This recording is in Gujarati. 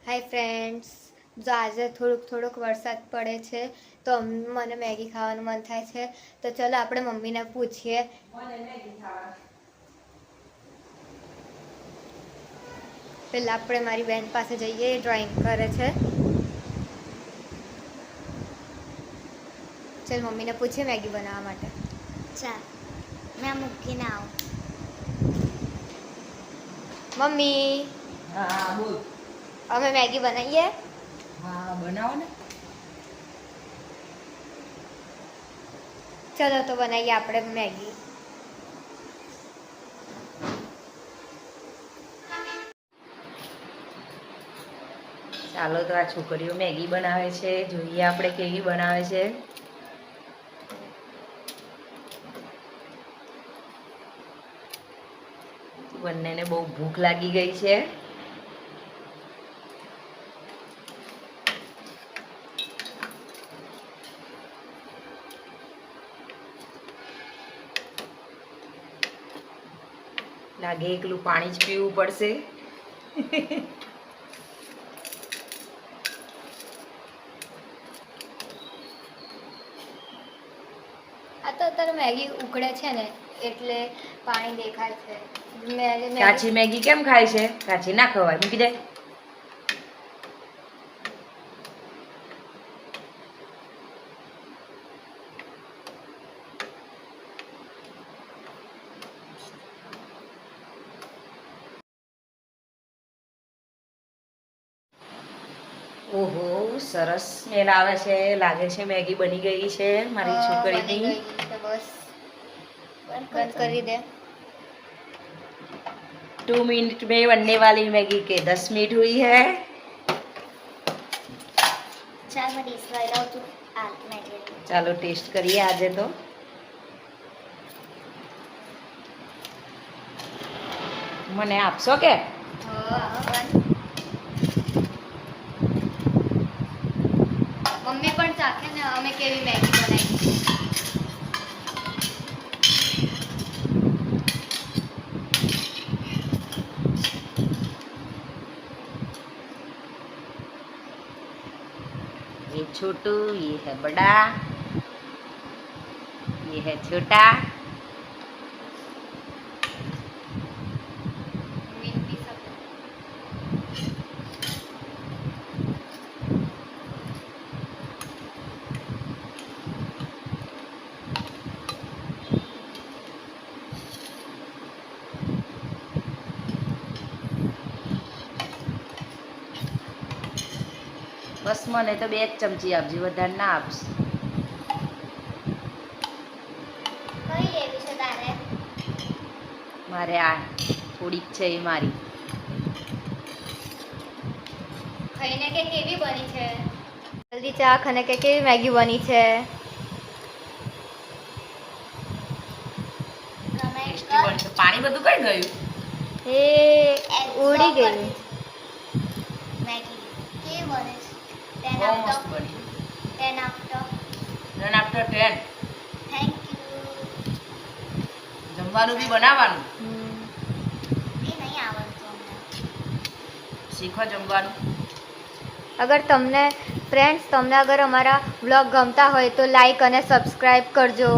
હાય ફ્રેન્ડ્સ, જો આજે થોડોક વરસાદ પડે છે તો મને મેગી ખાવાનું મન થાય છે. તો ચલો આપણે મમ્મીને પૂછીએ. પહેલાં આપણે મારી બેન પાસે જઈએ, ડ્રોઈંગ કરે છે. ચલ મમ્મીને પૂછીએ મેગી બનાવવા માટે. ચાલ મેં મૂકીને આવું. મમ્મી, હા બોલ. અમે મેગી બનાવીએ. હા બનાવો ને. ચલો તો બનાવીએ આપણે મેગી. ચાલો તો આ છોકરીઓ મેગી બનાવે છે, જોઈએ આપણે કેવી બનાવે છે. બંનેને બહુ ભૂખ લાગી ગઈ છે. લાગે એકલું પાણી જ પીવું પડશે. આ તો અત્યારે મેગી ઉકળે છે ને એટલે પાણી દેખાય છે. કાચી મેગી કેમ ખાય છે? કાચી ના ખવાય, મૂકી દે. ઓહો, સરસ સ્મેલ આવે છે. લાગે છે મેગી બની ગઈ છે મારી છોકરીની. બસ બંધ કરી દે. 2 मिनट में बनने वाली मैगी के 10 मिनट हुई है. ચાલ મેં ડીશ લઈ લઉં તું આ મેગી. ચાલો ટેસ્ટ કરીએ આજે તો. મને આપશો કે? મમ્મી પણ ચાખે ને અમે કેવી મેગી બનાવી. ये छोटू, ये है बड़ा, ये है छोटा. બસ મને તો 2 જ ચમચી આપજો, વધારે ના આપશ. કઈ લેવી છે તારે? મારે આ થોડીક છે એ મારી. ખાઈને કે કેવી બની છે? જલ્દી ચાખ અને કે કેવી મેગી બની છે. ટેસ્ટી બની છે. પાણી બધું કઈ ગયું? એ ઉડી ગયું. મેગી કેવી બને છે? બહુ મસ્ત બની. 10 after 10 after 10. Thank you. જમવાનું બી બનાવવાનું. એ નહીં આવડતું અમને. શીખો જમવાનું. અગર તમને ફ્રેન્ડ્સ અગર અમારા વ્લોગ ગમતા હોય તો લાઈક અને સબસ્ક્રાઈબ કરજો.